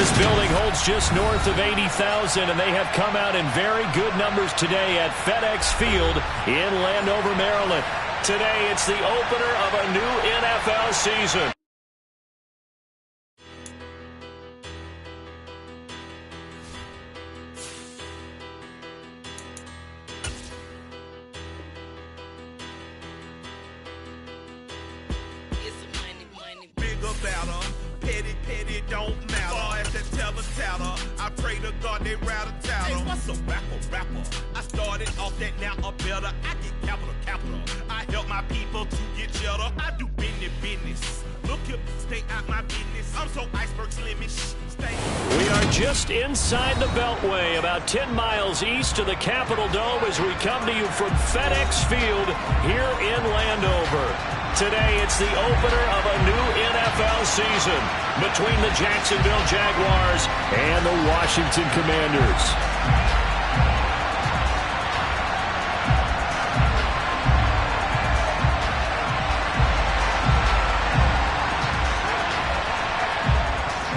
This building holds just north of 80,000, and they have come out in very good numbers today at FedEx Field in Landover, Maryland. Today, it's the opener of a new NFL season. I pray to God they rather tattle. Hey, what's a rapper? I started off that, now I'm better. I get capital. I help my people to get cheddar. I do business. Look here, stay out my business. I'm so iceberg slimish. We are just inside the Beltway, about 10 miles east of the Capitol Dome as we come to you from FedEx Field here in Landover. Today, it's the opener of a new NFL season between the Jacksonville Jaguars and the Washington Commanders.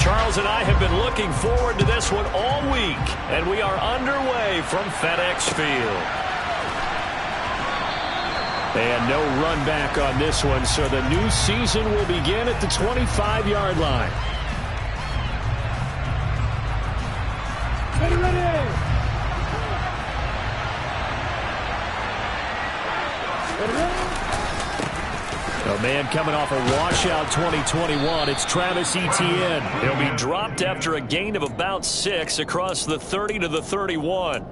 Charles and I have been looking forward to this one all week, and we are underway from FedEx Field. And no run back on this one, so the new season will begin at the 25-yard line. Ready. A man coming off a washout 2021, it's Travis Etienne. He'll be dropped after a gain of about 6 across the 30 to the 31.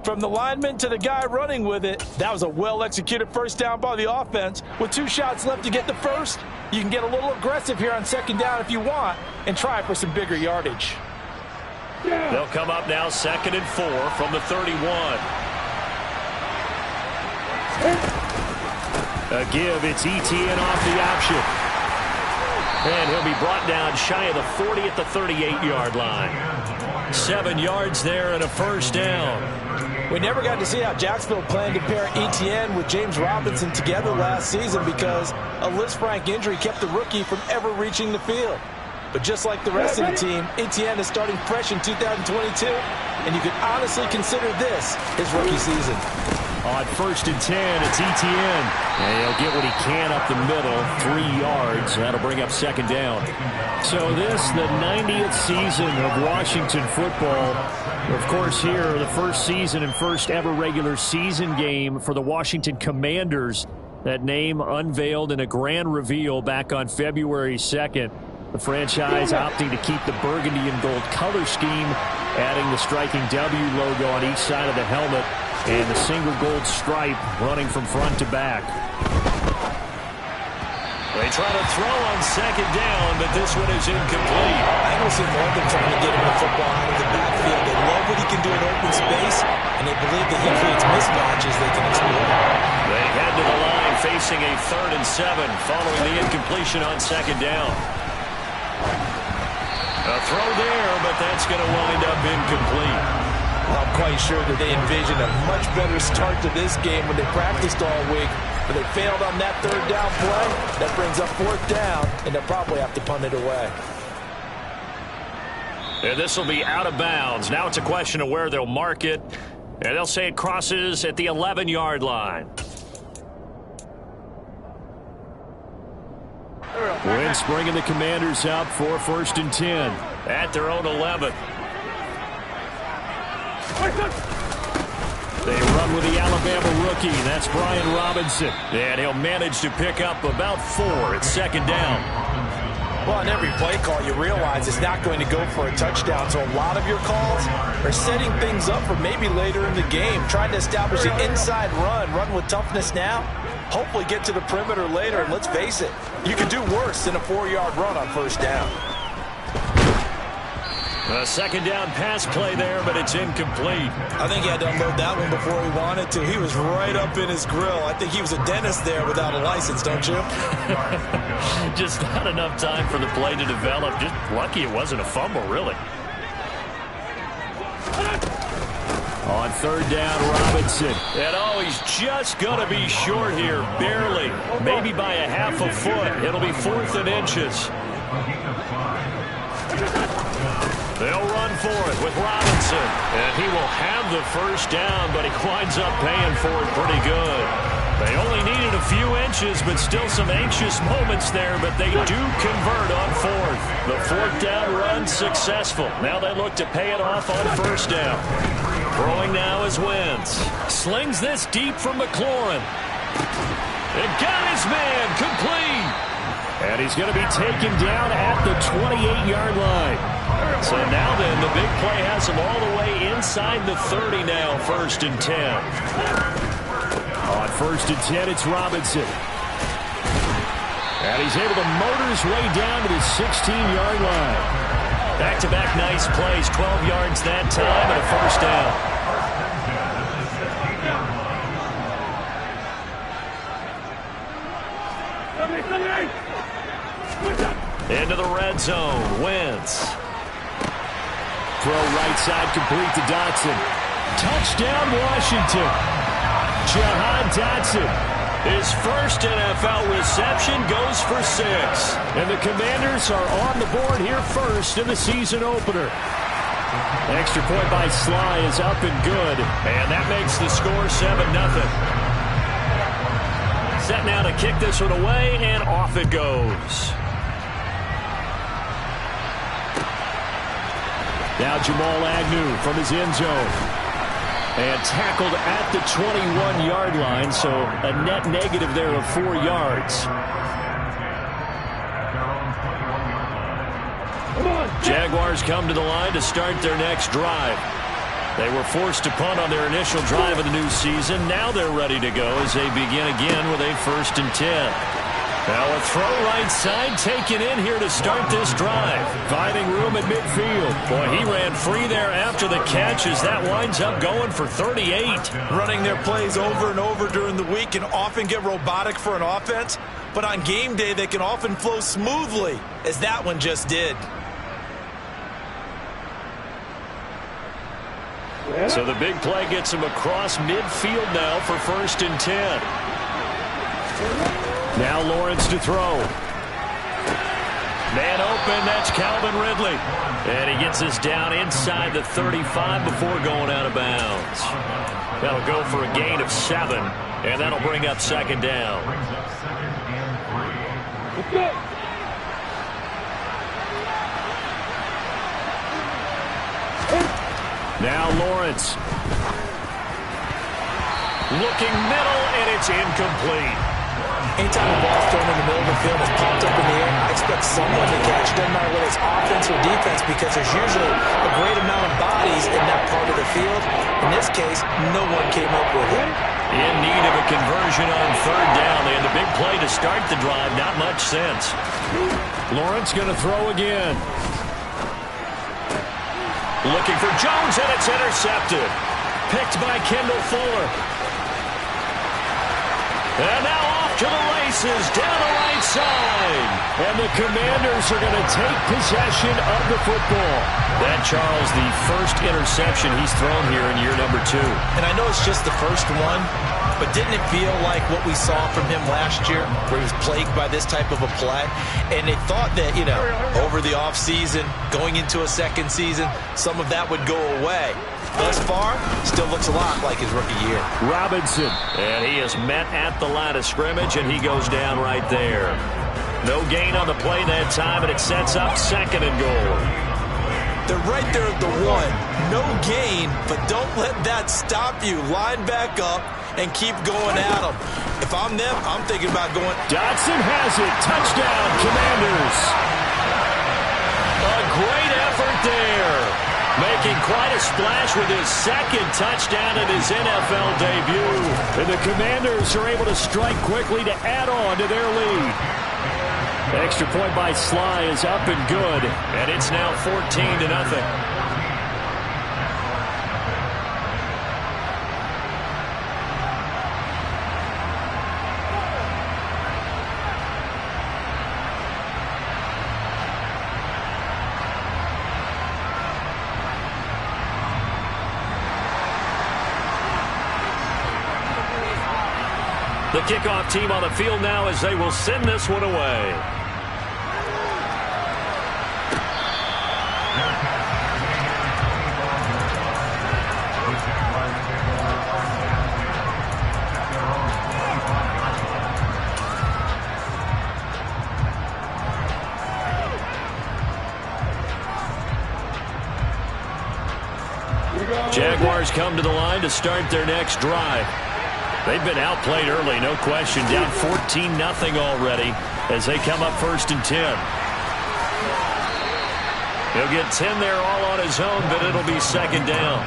From the lineman to the guy running with it, that was a well-executed first down by the offense. With 2 shots left to get the first, you can get a little aggressive here on second down if you want and try for some bigger yardage. They'll come up now 2nd and 4 from the 31. A give, it's Etienne off the option. And he'll be brought down shy of the 40 at the 38-yard line. 7 yards there and a first down. We never got to see how Jacksonville planned to pair Etienne with James Robinson together last season because a Lisfranc injury kept the rookie from ever reaching the field. But just like the rest of the team, Etienne is starting fresh in 2022, and you can honestly consider this his rookie season. On 1st and 10, it's Etienne. And he'll get what he can up the middle, 3 yards. That'll bring up second down. So this, the 90th season of Washington football. Of course, here, the first season and first ever regular season game for the Washington Commanders. That name unveiled in a grand reveal back on February 2nd. The franchise opting to keep the burgundy and gold color scheme, adding the striking W logo on each side of the helmet and the single gold stripe running from front to back. They try to throw on second down, but this one is incomplete. I don't see more than trying to get him the football out of the backfield. They love what he can do in open space, and they believe that he creates mismatches they can exploit. They head to the line facing a 3rd and 7 following the incompletion on second down. A throw there, but that's going to wind up incomplete. I'm quite sure that they envisioned a much better start to this game when they practiced all week. But they failed on that 3rd down play. That brings up 4th down, and they'll probably have to punt it away. And this will be out of bounds. Now it's a question of where they'll mark it. And they'll say it crosses at the 11-yard line. Wentz bringing the Commanders out for 1st and 10 at their own 11. They run with the Alabama rookie. That's Brian Robinson. And he'll manage to pick up about 4 at second down. Well, on every play call, you realize it's not going to go for a touchdown. So a lot of your calls are setting things up for maybe later in the game, trying to establish an inside run with toughness now, hopefully get to the perimeter later. And let's face it, you can do worse than a 4-yard run on 1st down. A second down pass play there, but it's incomplete. I think he had to unload that one before he wanted to. He was right up in his grill. I think he was a dentist there without a license, don't you? Just not enough time for the play to develop. Just lucky it wasn't a fumble, really. On 3rd down, Robinson. And he's just going to be short here, barely. Maybe by a half a foot. It'll be 4th and inches. They'll run for it with Robinson. And he will have the first down, but he winds up paying for it pretty good. They only needed a few inches, but still some anxious moments there, but they do convert on fourth. The fourth down run successful. Now they look to pay it off on first down. Throwing now is Wentz. Slings this deep from McLaurin. It got his man complete. And he's going to be taken down at the 28-yard line. So now then, the big play has him all the way inside the 30 now, 1st and 10. On 1st and 10, it's Robinson. And he's able to motor his way down to the 16-yard line. Back-to-back nice plays, 12 yards that time and a first down. Into the red zone, Wentz. Throw right side complete to Dotson. Touchdown, Washington. Jahan Dotson. His first NFL reception goes for 6. And the Commanders are on the board here first in the season opener. Extra point by Sly is up and good. And that makes the score 7-0. Set now to kick this one away, and off it goes. Now Jamal Agnew from his end zone. And tackled at the 21-yard line, so a net negative there of 4 yards. Jaguars come to the line to start their next drive. They were forced to punt on their initial drive of the new season. Now they're ready to go as they begin again with a 1st and 10. Now a throw right side taken in here to start this drive. Finding room at midfield. Boy, he ran free there after the catch as that winds up going for 38. Running their plays over and over during the week can often get robotic for an offense, but on game day they can often flow smoothly, as that one just did. So the big play gets him across midfield now for 1st and 10. Now Lawrence to throw. Man open, that's Calvin Ridley. And he gets us down inside the 35 before going out of bounds. That'll go for a gain of 7, and that'll bring up 2nd down. Now Lawrence. Looking middle, and it's incomplete. Anytime a ball's thrown in the middle of the field, it's popped up in the air, expect someone to catch. Doesn't matter whether it's offense or defense, because there's usually a great amount of bodies in that part of the field. In this case, no one came up with it. In need of a conversion on 3rd down. They had the big play to start the drive. Not much sense. Lawrence going to throw again. Looking for Jones, and it's intercepted. Picked by Kendall Fuller. And now off to the races, down the right side. And the Commanders are going to take possession of the football. That, Charles, the first interception he's thrown here in year number 2. And I know it's just the first one, but didn't it feel like what we saw from him last year, where he was plagued by this type of a play? And they thought that, you know, over the offseason, going into a second season, some of that would go away. Thus far, still looks a lot like his rookie year. Robinson, and he is met at the line of scrimmage, and he goes down right there. No gain on the play that time, and it sets up 2nd and goal. They're right there at the 1. No gain, but don't let that stop you. Line back up and keep going at them. If I'm them, I'm thinking about going. Dotson has it. Touchdown, Commanders. A great effort there. Making quite a splash with his 2nd touchdown in his NFL debut. And the Commanders are able to strike quickly to add on to their lead. Extra point by Sly is up and good. And it's now 14-0. The kickoff team on the field now as they will send this one away. Jaguars come to the line to start their next drive. They've been outplayed early, no question. Down 14-0 already as they come up 1st and 10. He'll get 10 there all on his own, but it'll be 2nd down.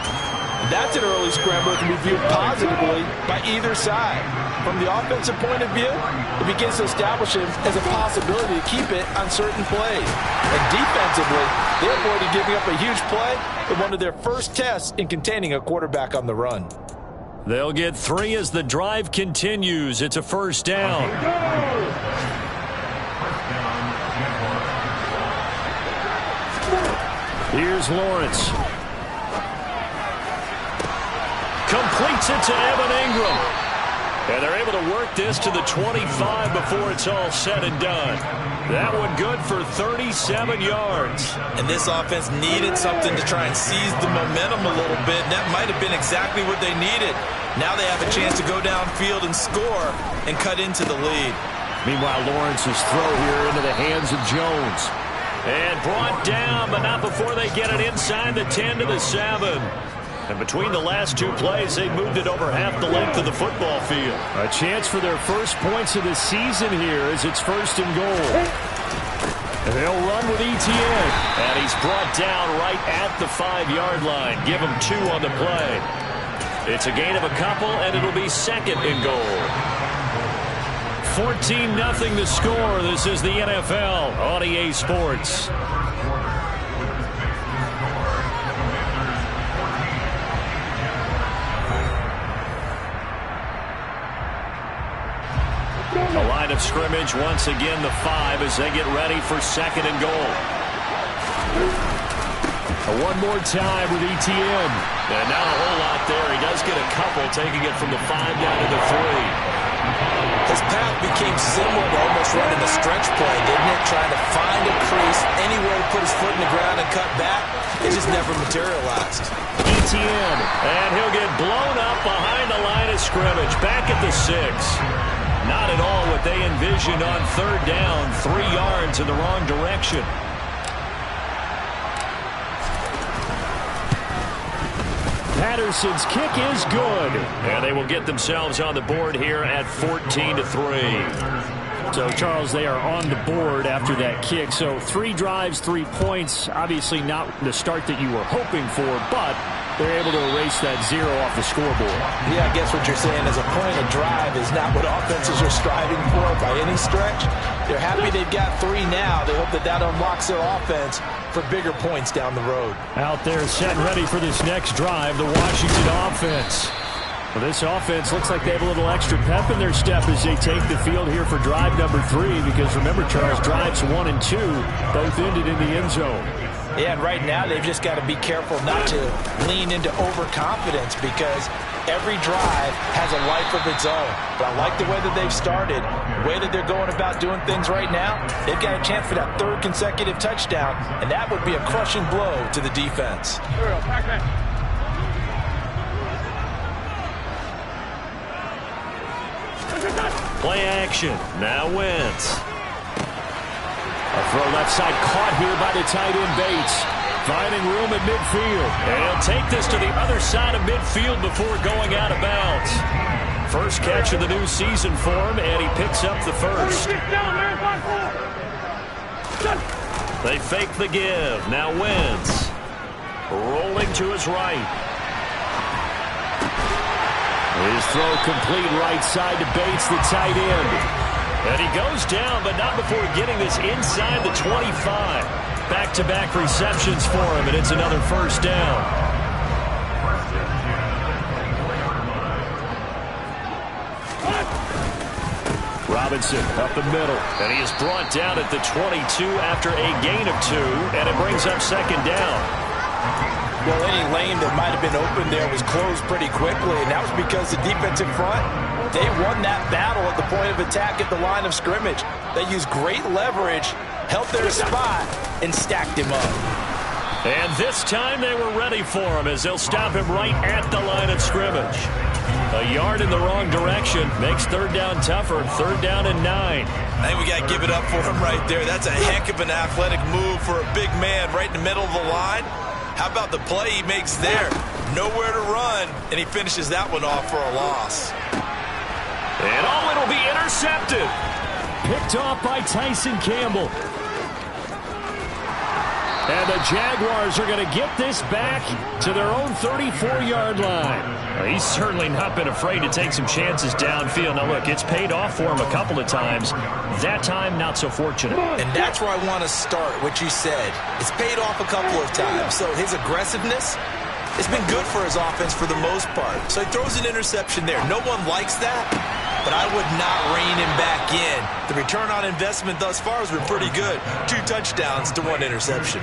That's an early scramble that can be viewed positively by either side. From the offensive point of view, it begins to establish him as a possibility to keep it on certain plays. And defensively, they avoided giving up a huge play in one of their first tests in containing a quarterback on the run. They'll get 3 as the drive continues. It's a 1st down. Here's Lawrence. Completes it to Evan Ingram. And they're able to work this to the 25 before it's all said and done. That one good for 37 yards. And this offense needed something to try and seize the momentum a little bit. And that might have been exactly what they needed. Now they have a chance to go downfield and score and cut into the lead. Meanwhile, Lawrence's throw here into the hands of Jones. And brought down, but not before they get it inside the 10 to the 7. And between the last 2 plays, they moved it over half the length of the football field. A chance for their first points of the season here as it's 1st and goal. And they'll run with Etienne. And he's brought down right at the 5-yard line. Give him 2 on the play. It's a gain of a couple, and it'll be 2nd and goal. 14-0 the score. This is the NFL on EA Sports. The line of scrimmage, once again, the 5 as they get ready for 2nd and goal. One more time with Etienne. And not a whole lot there. He does get a couple, taking it from the 5 down to the 3. His path became similar to almost running a stretch play, didn't it? Trying to find a crease, anywhere to put his foot in the ground and cut back. It just never materialized. Etienne, and he'll get blown up behind the line of scrimmage. Back at the 6. Not at all what they envisioned on 3rd down. 3 yards in the wrong direction. Patterson's kick is good. And they will get themselves on the board here at 14-3. So, Charles, they are on the board after that kick. So 3 drives, 3 points. Obviously not the start that you were hoping for, but they're able to erase that 0 off the scoreboard. Yeah, I guess what you're saying is a point of drive is not what offenses are striving for by any stretch. They're happy they've got 3 now. They hope that that unlocks their offense for bigger points down the road. Out there set and ready for this next drive, the Washington offense. Well, this offense looks like they have a little extra pep in their step as they take the field here for drive number 3, because remember, Charles, drives 1 and 2 both ended in the end zone. Yeah, and right now they've just got to be careful not to lean into overconfidence, because every drive has a life of its own. But I like the way that they've started, the way that they're going about doing things right now. They've got a chance for that 3rd consecutive touchdown, and that would be a crushing blow to the defense. Play action. Now Wentz. A throw left side caught here by the tight end Bates. Finding room at midfield. And he'll take this to the other side of midfield before going out of bounds. First catch of the new season for him, and he picks up the first. They fake the give. Now Wentz. Rolling to his right. His throw complete right side to Bates, the tight end. And he goes down, but not before getting this inside the 25. Back-to-back receptions for him, and it's another first down. Robinson up the middle, and he is brought down at the 22 after a gain of 2, and it brings up 2nd down. Well, any lane that might have been open there was closed pretty quickly, and that was because the defensive front, they won that battle at the point of attack at the line of scrimmage. They used great leverage, held their spot, and stacked him up. And this time they were ready for him as they'll stop him right at the line of scrimmage. A yard in the wrong direction makes 3rd down tougher. 3rd down and 9. I think we got to give it up for him right there. That's a heck of an athletic move for a big man right in the middle of the line. How about the play he makes there? nowhere to run, and he finishes that one off for a loss. And it'll be intercepted. Picked off by Tyson Campbell. And the Jaguars are going to get this back to their own 34-yard line. Well, he's certainly not been afraid to take some chances downfield. Now, look, it's paid off for him a couple of times. That time, not so fortunate. And that's where I want to start, what you said. It's paid off a couple of times. So his aggressiveness, it's been good for his offense for the most part. So he throws an interception there. No one likes that, but I would not rein him back in. The return on investment thus far has been pretty good. 2 touchdowns to 1 interception.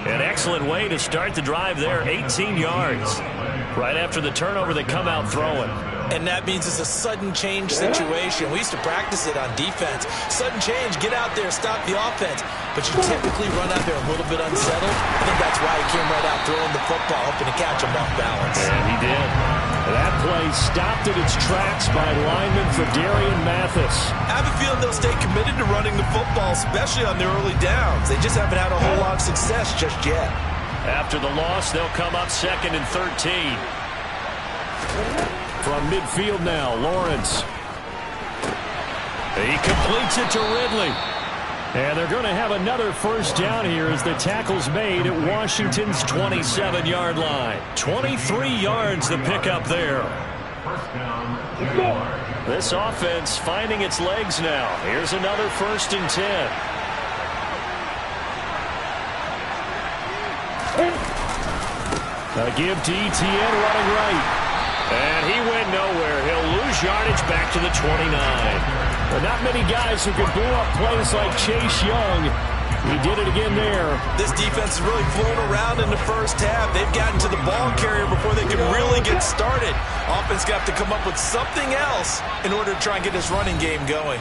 An excellent way to start the drive there, 18 yards. Right after the turnover, they come out throwing. And that means it's a sudden change situation. We used to practice it on defense. Sudden change, get out there, stop the offense. But you typically run out there a little bit unsettled. I think that's why he came right out throwing the football, hoping to catch him off balance. And he did. That play stopped in its tracks by lineman for Darian Mathis. I have a feeling they'll stay committed to running the football, especially on their early downs. They just haven't had a whole lot of success just yet. After the loss, they'll come up 2nd and 13. From midfield now, Lawrence. He completes it to Ridley. And they're going to have another first down here as the tackle's made at Washington's 27-yard line. 23 yards the pickup there. This offense finding its legs now. Here's another 1st and 10. A give to Etienne running right. And he went nowhere. He'll lose yardage back to the 29. But not many guys who can blow up plays like Chase Young. He did it again there. This defense has really flown around in the first half. They've gotten to the ball carrier before they can really get started. Offense got to come up with something else in order to try and get this running game going.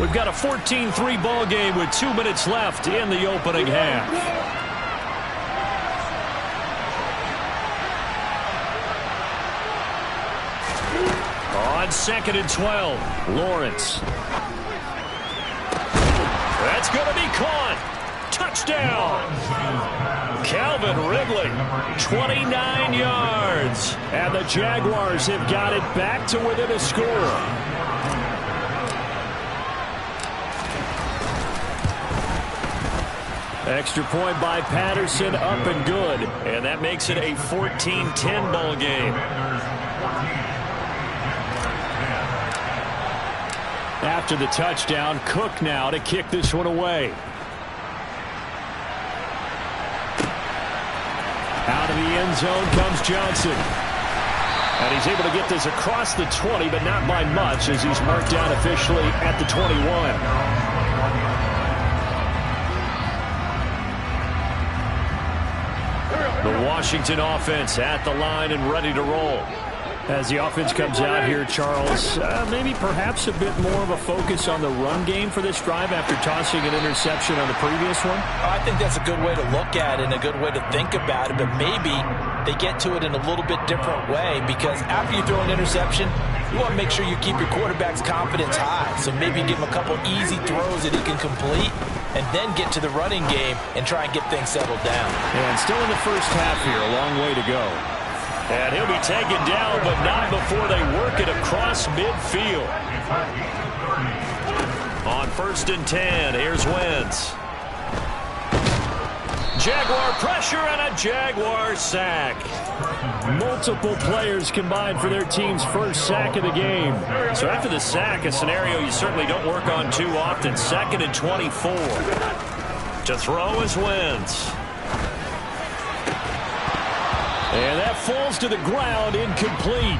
We've got a 14-3 ball game with 2 minutes left in the opening half. On 2nd and 12, Lawrence. That's going to be caught. Touchdown. Calvin Ridley, 29 yards. And the Jaguars have got it back to within a score. Extra point by Patterson, up and good. And that makes it a 14-10 ball game. After the touchdown, Cook now to kick this one away. Out of the end zone comes Johnson. And he's able to get this across the 20, but not by much as he's marked down officially at the 21. The Washington offense at the line and ready to roll. As the offense comes out here, Charles, maybe perhaps a bit more of a focus on the run game for this drive after tossing an interception on the previous one? I think that's a good way to look at it and a good way to think about it, but maybe they get to it in a little bit different way because after you throw an interception, you want to make sure you keep your quarterback's confidence high. So maybe give him a couple easy throws that he can complete and then get to the running game and try and get things settled down. And still in the first half here, a long way to go. And he'll be taken down, but not before they work it across midfield. On 1st and 10, here's Wentz. Jaguar pressure and a Jaguar sack. Multiple players combined for their team's first sack of the game. So after the sack, a scenario you certainly don't work on too often. 2nd and 24. To throw is Wentz. And that falls to the ground, incomplete.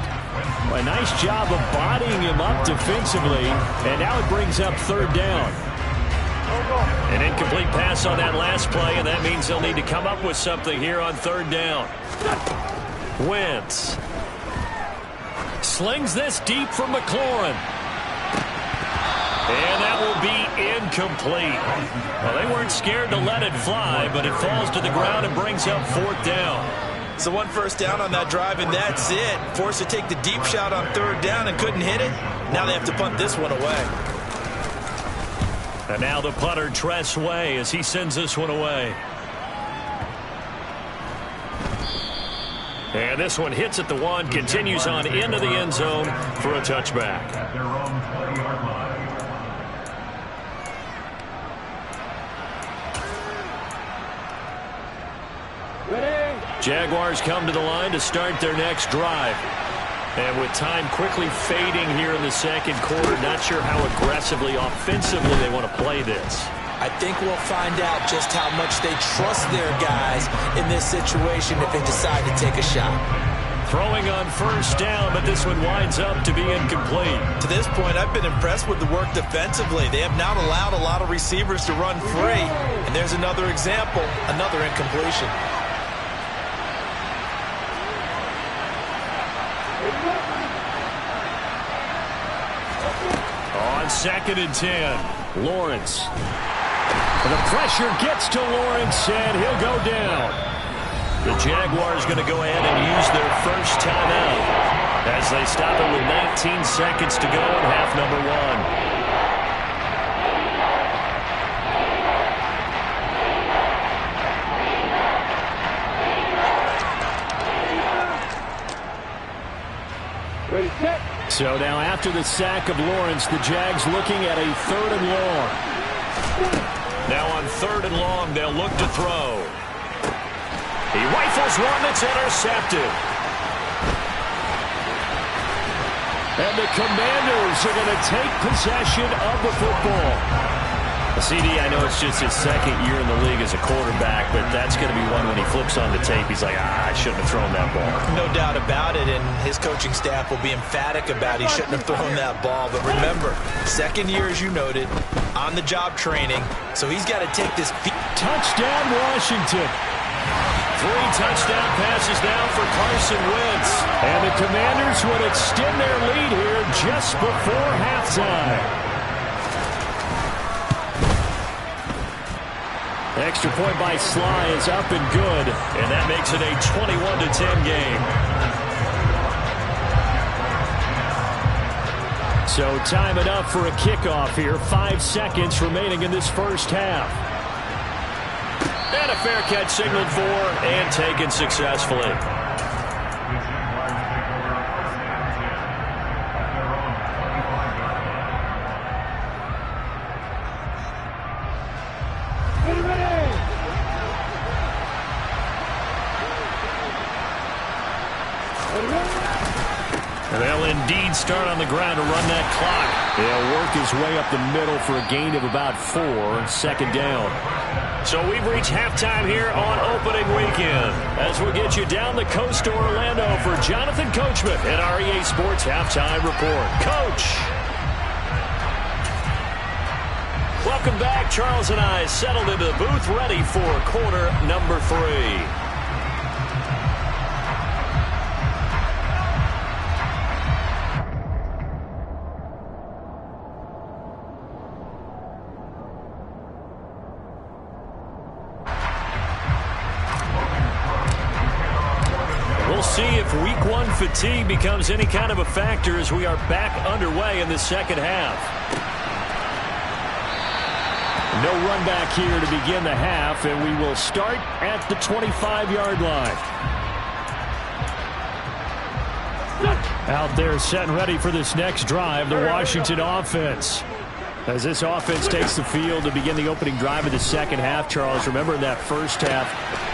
A nice job of bodying him up defensively, and now it brings up 3rd down. An incomplete pass on that last play, and that means they'll need to come up with something here on 3rd down. Wentz slings this deep from McLaurin. And that will be incomplete. Well, they weren't scared to let it fly, but it falls to the ground and brings up 4th down. So 1 first down on that drive, and that's it. Forced to take the deep shot on 3rd down and couldn't hit it. Now they have to punt this one away. And now the punter, Tress Way, as he sends this one away. And this one hits at the 1, continues on into the end zone for a touchback. Jaguars come to the line to start their next drive. And with time quickly fading here in the second quarter, not sure how aggressively, offensively they want to play this. I think we'll find out just how much they trust their guys in this situation if they decide to take a shot. Throwing on first down, but this one winds up to be incomplete. To this point, I've been impressed with the work defensively. They have not allowed a lot of receivers to run free. And there's another example, another incompletion. On 2nd and 10, Lawrence. The pressure gets to Lawrence, and he'll go down. The Jaguars going to go ahead and use their first timeout as they stop it with 19 seconds to go in half number 1. Ready, set. So now after the sack of Lawrence, the Jags looking at a 3rd and long. Now on 3rd and long, they'll look to throw. He rifles one that's intercepted. And the Commanders are going to take possession of the football. CD, I know it's just his 2nd year in the league as a quarterback, but that's going to be one when he flips on the tape, he's like, I shouldn't have thrown that ball. No doubt about it, and his coaching staff will be emphatic about he shouldn't have thrown that ball. But remember, 2nd year, as you noted, on-the-job training, so he's got to take this. Touchdown, Washington. 3 touchdown passes now for Carson Wentz. And the Commanders would extend their lead here just before halftime. Extra point by Sly is up and good. And that makes it a 21-10 game. So time it up for a kickoff here. 5 seconds remaining in this first half. And a fair catch signaled for and taken successfully. They'll indeed start on the ground to run that clock. They'll work his way up the middle for a gain of about 4, 2nd down. So we've reached halftime here on opening weekend as we get you down the coast to Orlando for Jonathan Coachman at our EA Sports Halftime Report. Coach! Welcome back. Charles and I settled into the booth ready for quarter number 3. See if week 1 fatigue becomes any kind of a factor as we are back underway in the second half. No run back here to begin the half, and we will start at the 25-yard line. Out there set and ready for this next drive, the Washington offense. As this offense takes the field to begin the opening drive of the second half, Charles, remember in that first half,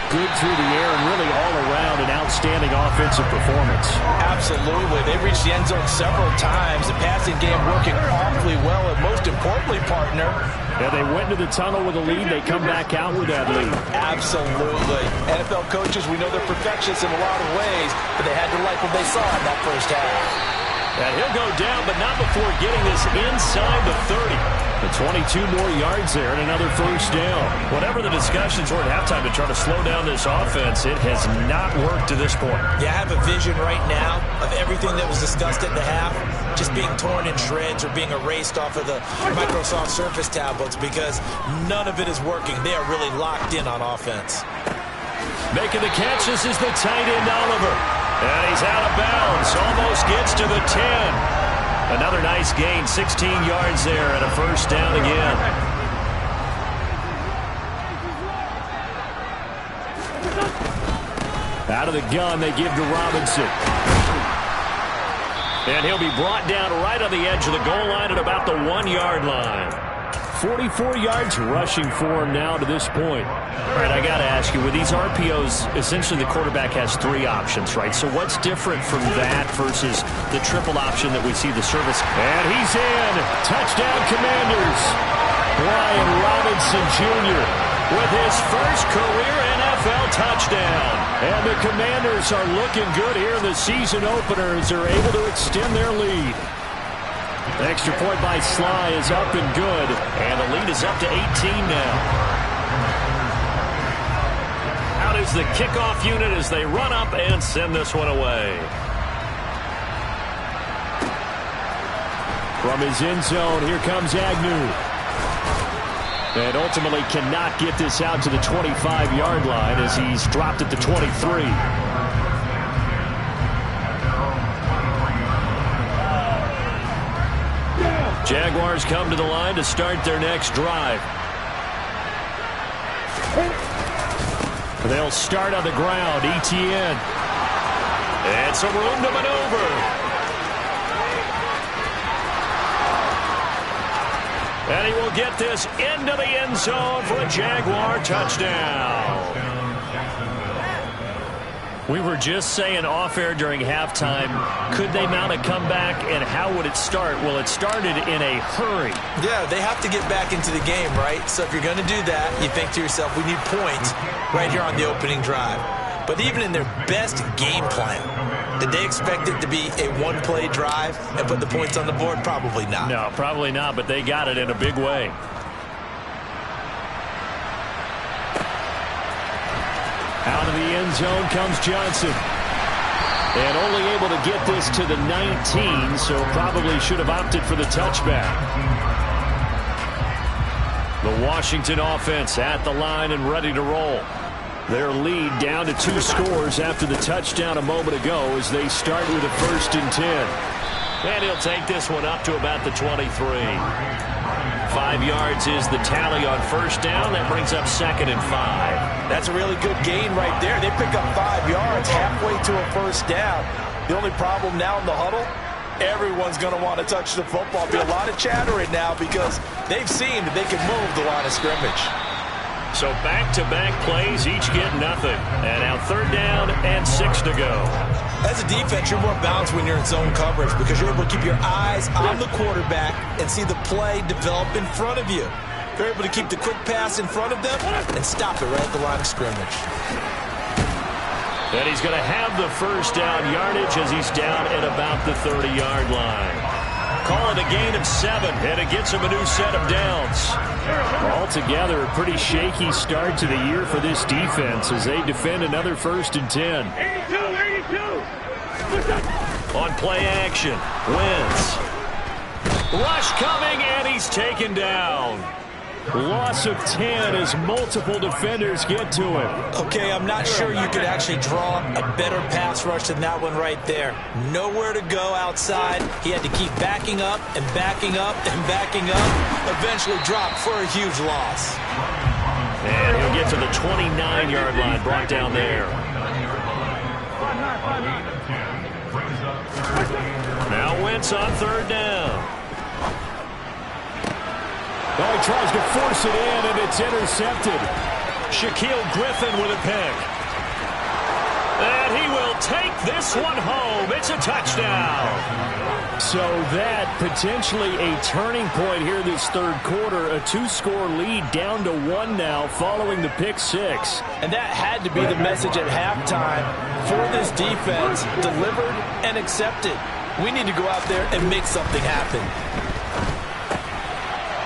good through the air and really all around an outstanding offensive performance. Absolutely. They reached the end zone several times. The passing game working awfully well, and most importantly, partner. Yeah, they went to the tunnel with a lead. They come back out with that lead. Absolutely. NFL coaches, we know they're perfectionists in a lot of ways, but they had to like what they saw in that first half. And he'll go down, but not before getting this inside the 30. The 22 more yards there and another first down. Whatever the discussions were at halftime to try to slow down this offense, it has not worked to this point. Yeah, I have a vision right now of everything that was discussed at the half just being torn in shreds or being erased off of the Microsoft Surface tablets because none of it is working. They are really locked in on offense. Making the catch, this is the tight end Oliver. And he's out of bounds, almost gets to the 10. Another nice gain, 16 yards there and a first down again. Out of the gun, they give to Robinson. And he'll be brought down right on the edge of the goal line at about the 1-yard line. 44 yards rushing for him now to this point. All right, I got to ask you, with these RPOs, essentially the quarterback has 3 options, right? So what's different from that versus the triple option that we see the service? And he's in. Touchdown, Commanders. Brian Robinson Jr. with his first career NFL touchdown. And the Commanders are looking good here in the season opener as they're able to extend their lead. The extra point by Sly is up and good. And the lead is up to 18 now. Out is the kickoff unit as they run up and send this one away. From his end zone, here comes Agnew. And ultimately cannot get this out to the 25-yard line as he's dropped at the 23. Jaguars come to the line to start their next drive. They'll start on the ground. ETN. And some room to maneuver. And he will get this into the end zone for a Jaguar touchdown. We were just saying off-air during halftime, could they mount a comeback and how would it start? Well, it started in a hurry. Yeah, they have to get back into the game, right? So if you're going to do that, you think to yourself, we need points right here on the opening drive. But even in their best game plan, did they expect it to be a one-play drive and put the points on the board? Probably not. No, probably not, but they got it in a big way. Out of the end zone comes Johnson. And only able to get this to the 19, so probably should have opted for the touchback. The Washington offense at the line and ready to roll. Their lead down to 2 scores after the touchdown a moment ago as they start with a 1st and 10. And he'll take this one up to about the 23. 5 yards is the tally on first down. That brings up 2nd and 5. That's a really good gain right there. They pick up 5 yards halfway to a first down. The only problem now in the huddle, everyone's going to want to touch the football. Be a lot of chattering now because they've seen that they can move the line of scrimmage. So back-to-back plays, each get nothing. And now 3rd down and 6 to go. As a defense, you're more balanced when you're in zone coverage because you're able to keep your eyes on the quarterback and see the play develop in front of you. You're able to keep the quick pass in front of them and stop it right at the line of scrimmage. And he's going to have the first down yardage as he's down at about the 30-yard line. Call it a gain of 7, and it gets him a new set of downs. Altogether, a pretty shaky start to the year for this defense as they defend another 1st and 10. 82. On play action, Wentz. Rush coming, and he's taken down. Loss of 10 as multiple defenders get to him. Okay, I'm not sure you could actually draw a better pass rush than that one right there. Nowhere to go outside. He had to keep backing up and backing up and backing up. Eventually dropped for a huge loss. And he'll get to the 29-yard line, brought down there. Now Wentz on 3rd down. Oh, he tries to force it in, and it's intercepted. Shaquill Griffin with a pick. And he will take this one home. It's a touchdown. So that potentially a turning point here this 3rd quarter. A 2-score lead down to 1 now following the pick 6. And that had to be the message at halftime for this defense. Delivered and accepted. We need to go out there and make something happen.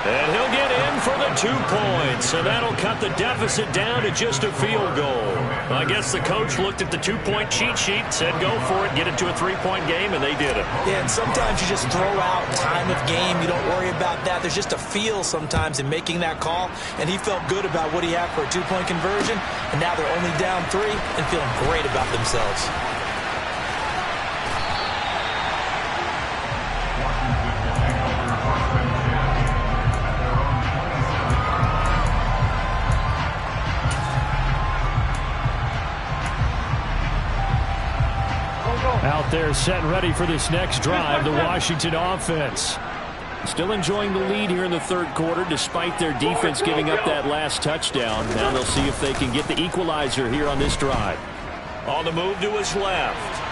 And he'll get in for the 2 points, and that'll cut the deficit down to just a field goal. I guess the coach looked at the 2-point cheat sheet, said go for it, get it to a 3-point game, and they did it. Yeah, and sometimes you just throw out time of game. You don't worry about that. There's just a feel sometimes in making that call, and he felt good about what he had for a 2-point conversion, and now they're only down 3 and feeling great about themselves. They're set and ready for this next drive, the Washington offense. Still enjoying the lead here in the third quarter despite their defense giving up that last touchdown. Now they'll see if they can get the equalizer here on this drive. On the move to his left.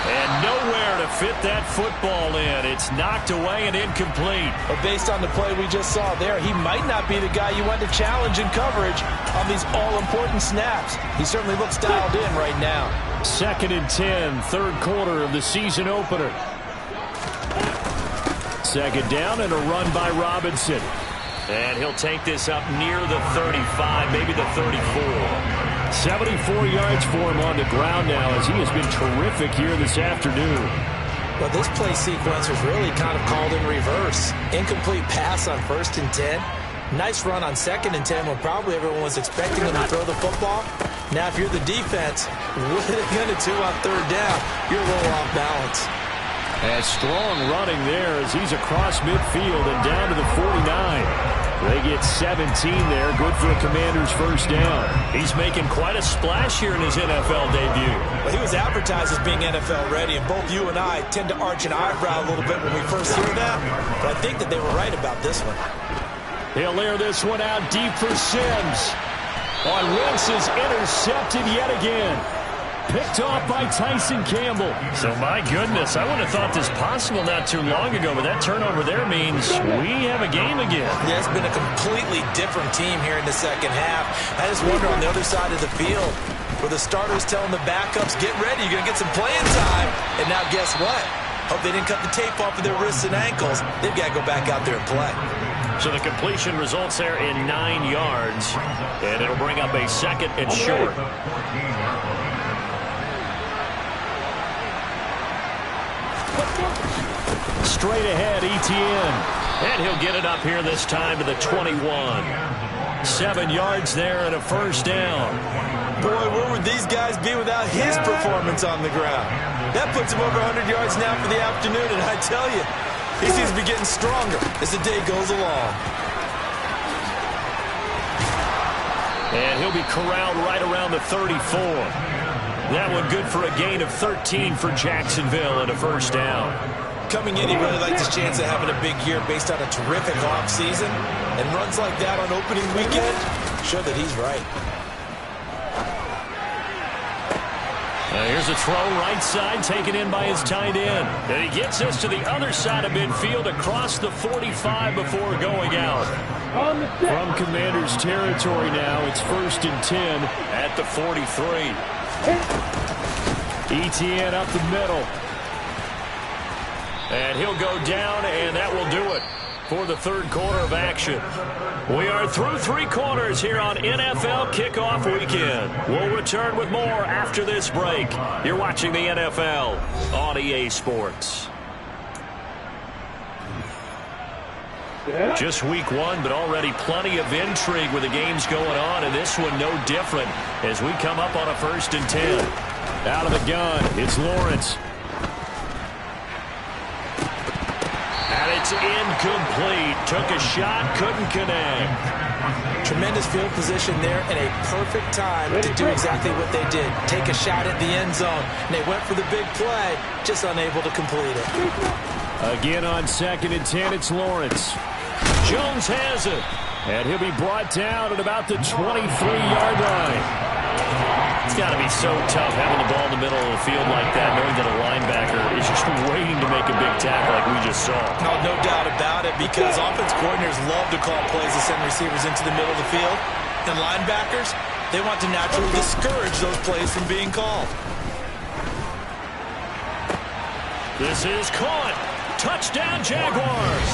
And nowhere to fit that football in. It's knocked away and incomplete. But based on the play we just saw there, he might not be the guy you want to challenge in coverage on these all-important snaps. He certainly looks dialed in right now. 2nd and 10, third quarter of the season opener. 2nd down and a run by Robinson. And he'll take this up near the 35, maybe the 34. 74 yards for him on the ground now as he has been terrific here this afternoon. Well, this play sequence was really kind of called in reverse. Incomplete pass on 1st and 10. Nice run on 2nd and 10 when probably everyone was expecting him to throw the football. Now, if you're the defense, what are they going to do on 3rd down? You're a little off balance. And strong running there as he's across midfield and down to the 49. They get 17 there. Good for a Commander's first down. He's making quite a splash here in his NFL debut. Well, he was advertised as being NFL ready, and both you and I tend to arch an eyebrow a little bit when we first hear that. But I think that they were right about this one. He'll air this one out deep for Sims. On Wentz is intercepted yet again. Picked off by Tyson Campbell. So, my goodness, I wouldn't have thought this possible not too long ago, but that turnover there means we have a game again. Yeah, it's been a completely different team here in the second half. I just wonder on the other side of the field, where the starters telling the backups, get ready, you're going to get some playing time. And now guess what? Hope they didn't cut the tape off of their wrists and ankles. They've got to go back out there and play. So the completion results there in 9 yards, and it'll bring up a 2nd and short. Straight ahead, Etienne. And he'll get it up here this time to the 21. 7 yards there and a first down. Boy, where would these guys be without his performance on the ground? That puts him over 100 yards now for the afternoon, and I tell you, he seems to be getting stronger as the day goes along. And he'll be corralled right around the 34. That one good for a gain of 13 for Jacksonville and a first down. Coming in, he really likes his chance of having a big year based on a terrific offseason. And runs like that on opening weekend show that he's right. Here's a throw right side taken in by his tight end. And he gets this to the other side of midfield across the 45 before going out. From Commander's territory now, it's 1st and 10 at the 43. Etienne up the middle. And he'll go down, and that will do it for the third quarter of action. We are through 3 quarters here on NFL Kickoff Weekend. We'll return with more after this break. You're watching the NFL on EA Sports. Just week 1, but already plenty of intrigue with the games going on, and this one no different as we come up on a 1st and 10. Out of the gun, it's Lawrence. And it's incomplete. Took a shot, couldn't connect. Tremendous field position there and a perfect time to do exactly what they did. Take a shot at the end zone. And they went for the big play, just unable to complete it. Again on 2nd and 10, it's Lawrence. Jones has it. And he'll be brought down at about the 23-yard line. It's got to be so tough having the ball in the middle of the field like that, knowing that a linebacker is just waiting to make a big tackle like we just saw. No doubt about it, because offense coordinators love to call plays to send receivers into the middle of the field. And linebackers, they want to naturally discourage those plays from being called. This is caught. Touchdown, Jaguars.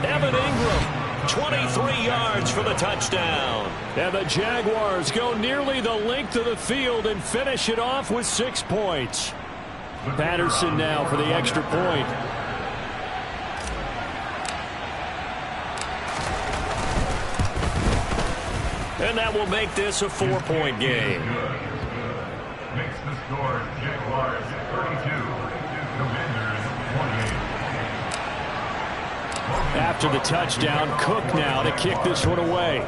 Evan Ingram, 23 yards for the touchdown. And the Jaguars go nearly the length of the field and finish it off with 6 points. Patterson now for the extra point. And that will make this a 4-point game. Makes the score Jaguars 32, Commanders 28. After the touchdown, Cook now to kick this one away.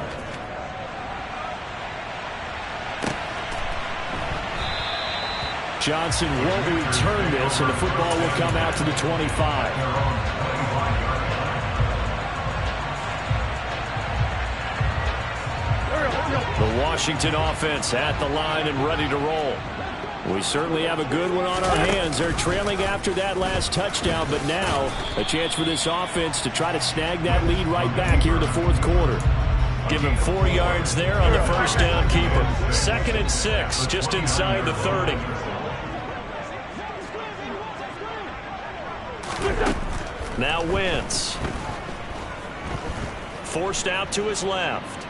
Johnson won't return this, and the football will come out to the 25. The Washington offense at the line and ready to roll. We certainly have a good one on our hands. They're trailing after that last touchdown, but now a chance for this offense to try to snag that lead right back here in the fourth quarter. Give him 4 yards there on the first down keeper. 2nd and 6, just inside the 30. Now Wentz. Forced out to his left.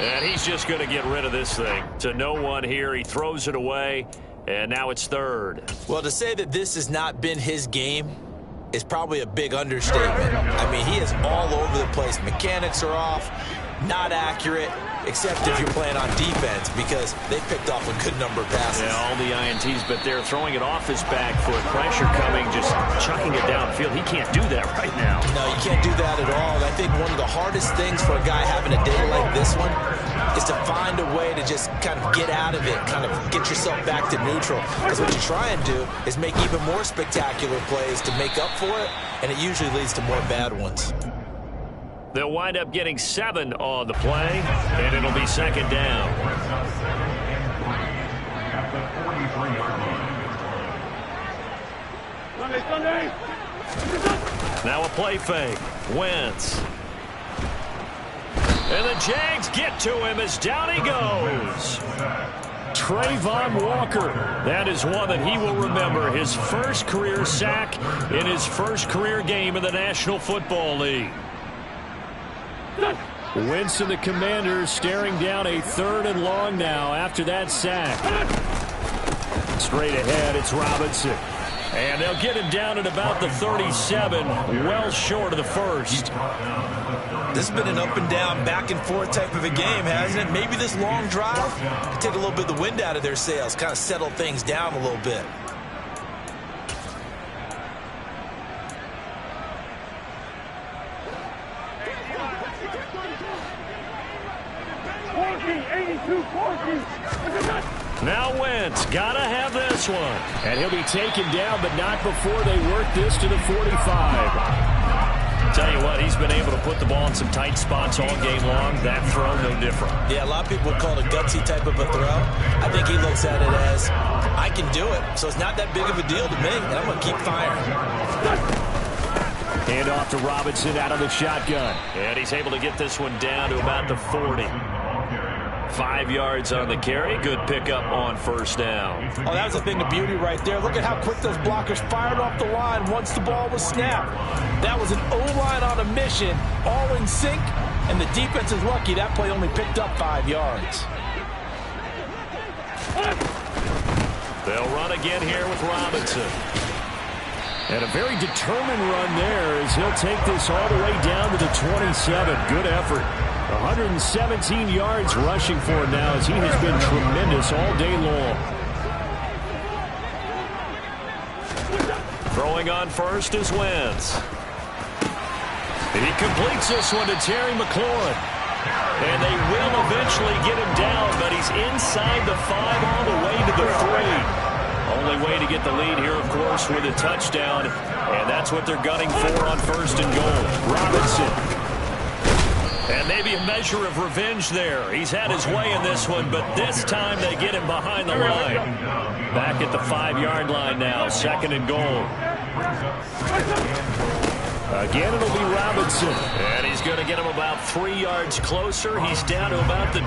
And he's just going to get rid of this thing. To no one here. He throws it away, and now it's 3rd. Well, to say that this has not been his game is probably a big understatement. I mean, he is all over the place. Mechanics are off, not accurate, except if you're playing on defense, because they picked off a good number of passes. Yeah, all the INTs, but they're throwing it off his back foot. Pressure coming, just chucking it downfield. He can't do that right now. No, you can't do that at all. And I think one of the hardest things for a guy having a day like this one is to find a way to just kind of get out of it, kind of get yourself back to neutral. Because what you try and do is make even more spectacular plays to make up for it, and it usually leads to more bad ones. They'll wind up getting 7 on the play, and it'll be 2nd down. Now a play fake. Wentz. And the Jags get to him as down he goes. Trayvon Walker. That is one that he will remember. His first career sack in his first career game in the National Football League. Wentz and the Commanders staring down a 3rd and long now after that sack. Straight ahead, it's Robinson. And they'll get him down at about the 37, well short of the first. This has been an up and down, back and forth type of a game, hasn't it? Maybe this long drive could take a little bit of the wind out of their sails, kind of settle things down a little bit. Now Wentz, gotta have this one. And he'll be taken down, but not before they work this to the 45. Tell you what, he's been able to put the ball in some tight spots all game long. That throw, no different. Yeah, a lot of people would call it a gutsy type of a throw. I think he looks at it as, I can do it, so it's not that big of a deal to me, and I'm going to keep firing. Hand off to Robinson out of the shotgun. And he's able to get this one down to about the 40. 5 yards on the carry. Good pickup on first down. Oh, that was a thing of beauty right there. Look at how quick those blockers fired off the line once the ball was snapped. That was an O-line on a mission, all in sync, and the defense is lucky that play only picked up 5 yards. They'll run again here with Robinson. And a very determined run there as he'll take this all the way down to the 27. Good effort. 117 yards rushing for him now as he has been tremendous all day long. Throwing on first is Wentz. He completes this one to Terry McLaurin. And they will eventually get him down, but he's inside the 5 all the way to the 3. Only way to get the lead here, of course, with a touchdown. And that's what they're gunning for on 1st and goal. Robinson. And maybe a measure of revenge there. He's had his way in this one, but this time they get him behind the line. Back at the 5-yard line now, 2nd and goal. Again, it'll be Robinson. And he's going to get him about 3 yards closer. He's down to about the 2.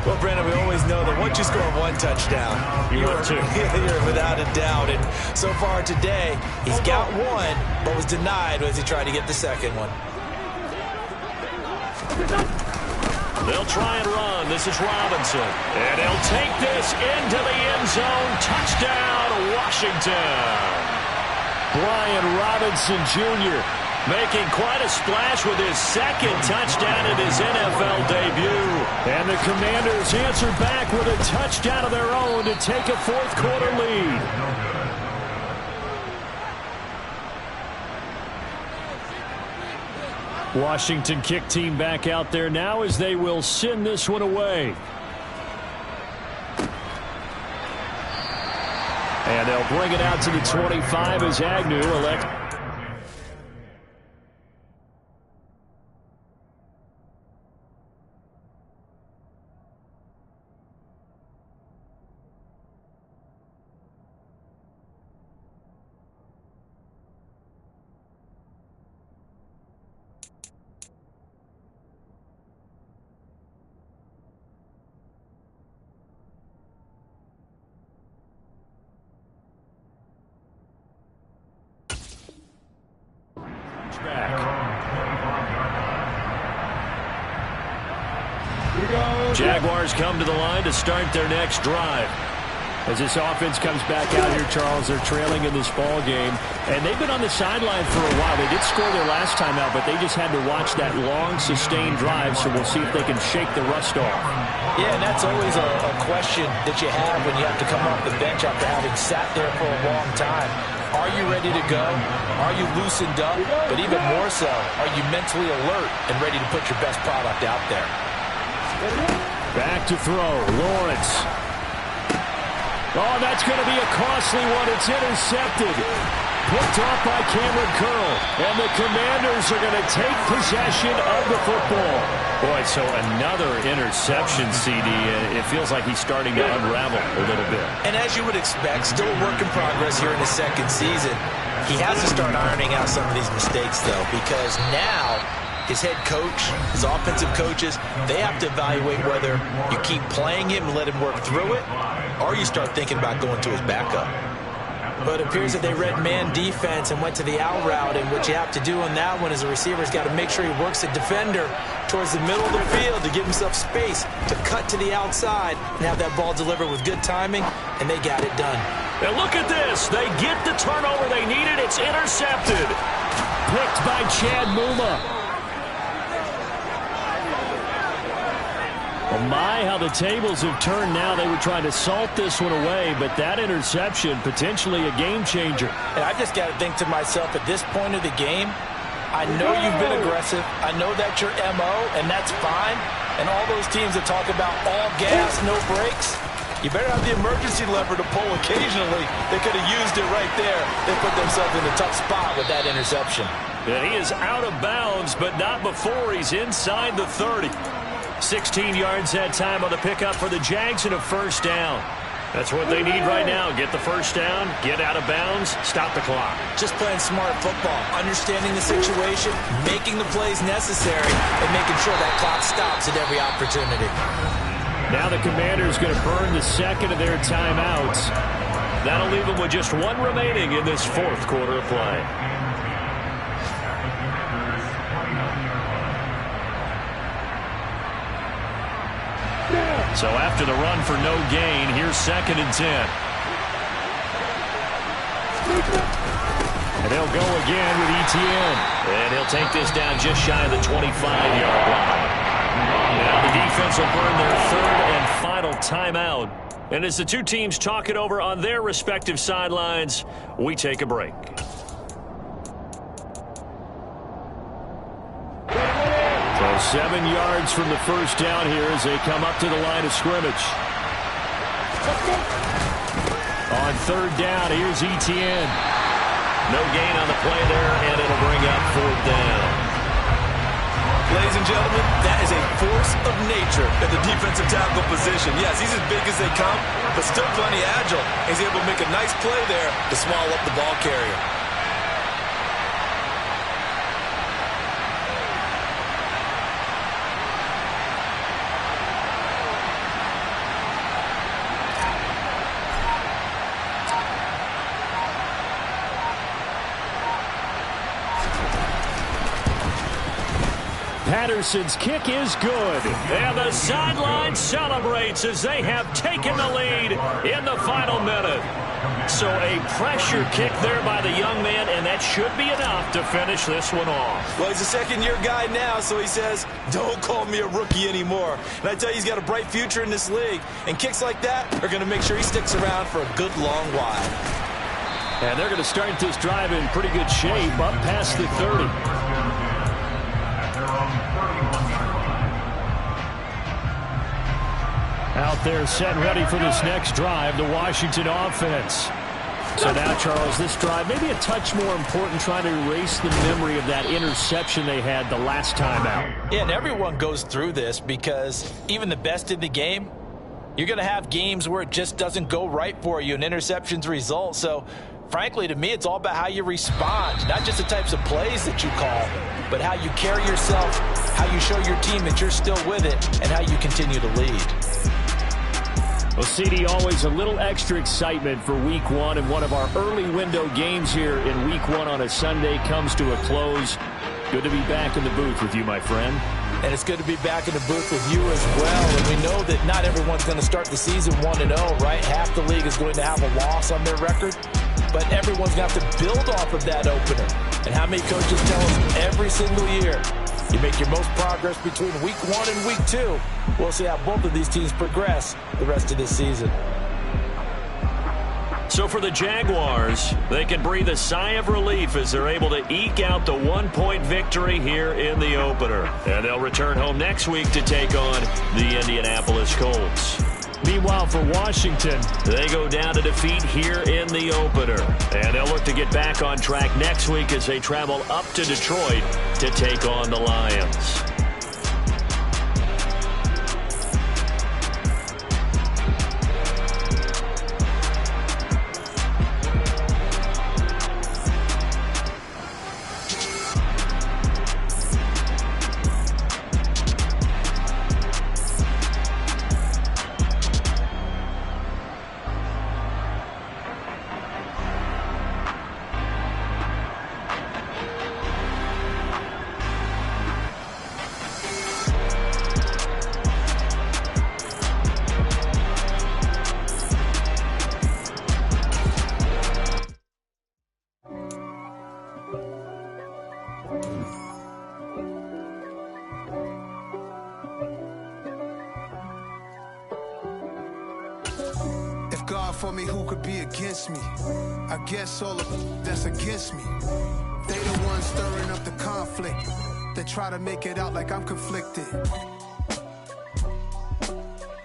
Well, Brandon, we always know that once you score 1 touchdown, you're without a doubt. And so far today, he's got 1, but was denied as he tried to get the 2nd one. They'll try and run. This is Robinson. And he'll take this into the end zone. Touchdown, Washington. Brian Robinson Jr. making quite a splash with his 2nd touchdown in his NFL debut. And the Commanders answer back with a touchdown of their own to take a 4th quarter lead. Washington kick team back out there now as they will send this one away. And they'll bring it out to the 25 as Agnew elects. Jaguars come to the line to start their next drive. As this offense comes back out here, Charles, they're trailing in this ball game. And they've been on the sideline for a while. They did score their last time out, but they just had to watch that long, sustained drive, so we'll see if they can shake the rust off. Yeah, and that's always a question that you have when you have to come off the bench after having sat there for a long time. Are you ready to go? Are you loosened up? But even more so, are you mentally alert and ready to put your best product out there? Back to throw, Lawrence. Oh, that's going to be a costly one. It's intercepted. Picked off by Cameron Curl. And the Commanders are going to take possession of the football. Boy, so another interception, CD. It feels like he's starting to unravel a little bit. And as you would expect, still a work in progress here in his second season. He has to start ironing out some of these mistakes, though, because now his head coach, his offensive coaches, they have to evaluate whether you keep playing him and let him work through it, or you start thinking about going to his backup. But it appears that they read man defense and went to the out route, and what you have to do on that one as a receiver is got to make sure he works the defender towards the middle of the field to give himself space to cut to the outside and have that ball delivered with good timing, and they got it done. And look at this. They get the turnover they needed. It's intercepted. Picked by Chad Muma. Well, my, how the tables have turned now. They were trying to salt this one away, but that interception, potentially a game changer. And I just got to think to myself, at this point of the game, I know you've been aggressive. I know that's your MO, and that's fine. And all those teams that talk about all gas, no brakes, you better have the emergency lever to pull occasionally. They could have used it right there. They put themselves in a tough spot with that interception. And he is out of bounds, but not before he's inside the 30. 16 yards that time on the pickup for the Jags and a first down. That's what they need right now. Get the first down, get out of bounds, stop the clock. Just playing smart football, understanding the situation, making the plays necessary, and making sure that clock stops at every opportunity. Now the Commanders going to burn the second of their timeouts. That'll leave them with just one remaining in this fourth quarter of play. So after the run for no gain, here's 2nd and 10. And they'll go again with Etienne. And he'll take this down just shy of the 25-yard line. Now the defense will burn their third and final timeout. And as the two teams talk it over on their respective sidelines, we take a break. So 7 yards from the first down here as they come up to the line of scrimmage. On third down, here's Etienne. No gain on the play there, and it'll bring up fourth down. Ladies and gentlemen, that is a force of nature at the defensive tackle position. Yes, he's as big as they come, but still plenty agile. He's able to make a nice play there to swallow up the ball carrier. Patterson's kick is good. And the sideline celebrates as they have taken the lead in the final minute. So a pressure kick there by the young man, and that should be enough to finish this one off. Well, he's a second-year guy now, so he says, don't call me a rookie anymore. And I tell you, he's got a bright future in this league. And kicks like that are going to make sure he sticks around for a good long while. And they're going to start this drive in pretty good shape, up past the 30. Out there set ready for this next drive, the Washington offense. So now, Charles, this drive maybe a touch more important, trying to erase the memory of that interception they had the last time out. Yeah, and everyone goes through this because even the best in the game, you're going to have games where it just doesn't go right for you and interceptions result. So, frankly, to me, it's all about how you respond, not just the types of plays that you call, but how you carry yourself, how you show your team that you're still with it, and how you continue to lead. Well, CD, always a little extra excitement for Week 1, and one of our early window games here in Week 1 on a Sunday comes to a close. Good to be back in the booth with you, my friend. And it's good to be back in the booth with you as well. And we know that not everyone's going to start the season 1-0, right? Half the league is going to have a loss on their record. But everyone's going to have to build off of that opener. And how many coaches tell us every single year, you make your most progress between Week 1 and Week 2. We'll see how both of these teams progress the rest of this season. So for the Jaguars, they can breathe a sigh of relief as they're able to eke out the 1-point victory here in the opener. And they'll return home next week to take on the Indianapolis Colts. Meanwhile, for Washington, they go down to defeat here in the opener. And they'll look to get back on track next week as they travel up to Detroit to take on the Lions. For me, who could be against me? I guess all of that's against me. They the ones stirring up the conflict. They try to make it out like I'm conflicted.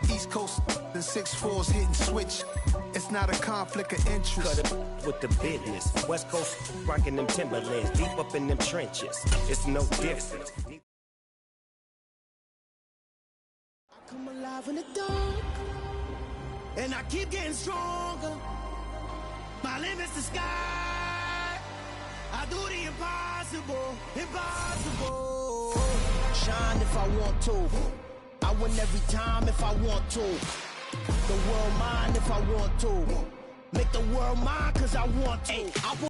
East Coast and 6'4's hitting switch. It's not a conflict of interest. Cut it with the business. West Coast rocking them Timberlands, deep up in them trenches. It's no difference. I come alive in the dark. And I keep getting stronger. My limit's the sky. I do the impossible, impossible. Shine if I want to. I win every time if I want to. The world mine if I want to. Make the world mine cause I want to.